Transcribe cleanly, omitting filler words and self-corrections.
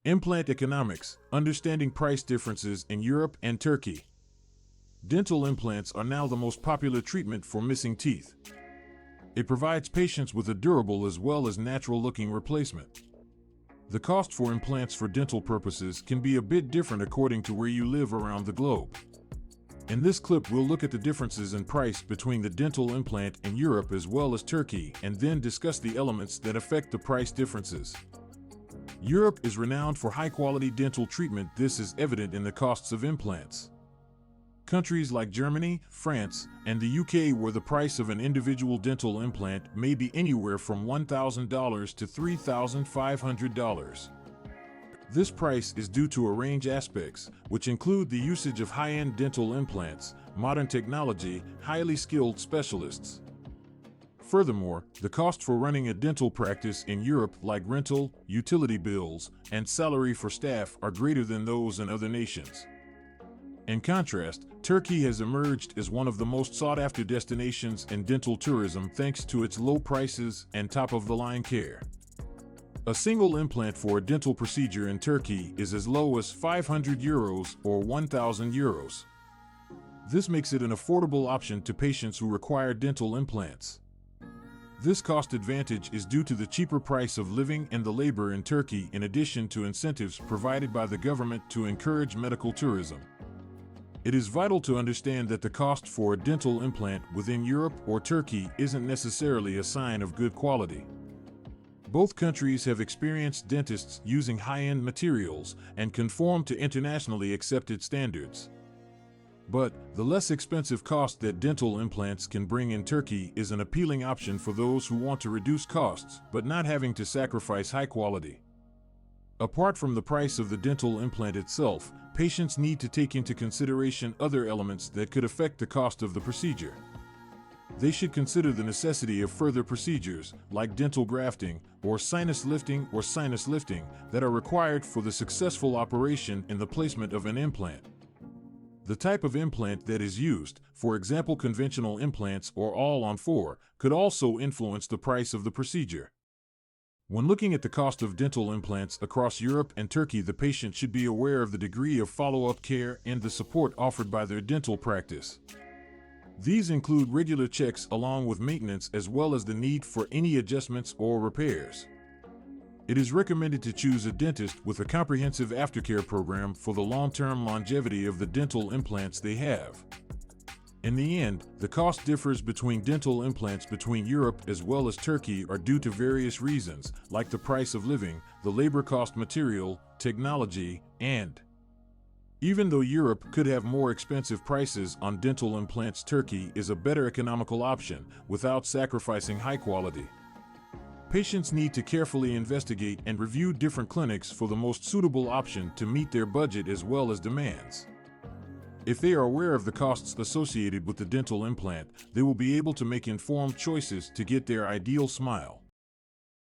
Implant economics, understanding price differences in Europe and Turkey. Dental implants are now the most popular treatment for missing teeth. It provides patients with a durable as well as natural-looking replacement. The cost for implants for dental purposes can be a bit different according to where you live around the globe. In this clip, we'll look at the differences in price between the dental implant in Europe as well as Turkey, and then discuss the elements that affect the price differences. Europe is renowned for high-quality dental treatment. This is evident in the costs of implants. Countries like Germany, France, and the UK, where the price of an individual dental implant may be anywhere from $1,000 to $3,500. This price is due to a range of aspects, which include the usage of high-end dental implants, modern technology, highly skilled specialists. Furthermore, the cost for running a dental practice in Europe, like rental, utility bills, and salary for staff, are greater than those in other nations. In contrast, Turkey has emerged as one of the most sought-after destinations in dental tourism thanks to its low prices and top-of-the-line care. A single implant for a dental procedure in Turkey is as low as €500 or €1,000. This makes it an affordable option to patients who require dental implants. This cost advantage is due to the cheaper price of living and the labor in Turkey, in addition to incentives provided by the government to encourage medical tourism. It is vital to understand that the cost for a dental implant within Europe or Turkey isn't necessarily a sign of good quality. Both countries have experienced dentists using high-end materials and conform to internationally accepted standards. But the less expensive cost that dental implants can bring in Turkey is an appealing option for those who want to reduce costs but not having to sacrifice high quality. Apart from the price of the dental implant itself, patients need to take into consideration other elements that could affect the cost of the procedure. They should consider the necessity of further procedures, like dental grafting or sinus lifting that are required for the successful operation in the placement of an implant. The type of implant that is used, for example conventional implants or all-on-4, could also influence the price of the procedure. When looking at the cost of dental implants across Europe and Turkey, the patient should be aware of the degree of follow-up care and the support offered by their dental practice. These include regular checks along with maintenance, as well as the need for any adjustments or repairs. It is recommended to choose a dentist with a comprehensive aftercare program for the long-term longevity of the dental implants they have. In the end, the cost differs between dental implants between Europe as well as Turkey are due to various reasons, like the price of living, the labor cost, material, technology, and even though Europe could have more expensive prices on dental implants, Turkey is a better economical option without sacrificing high quality. Patients need to carefully investigate and review different clinics for the most suitable option to meet their budget as well as demands. If they are aware of the costs associated with the dental implant, they will be able to make informed choices to get their ideal smile.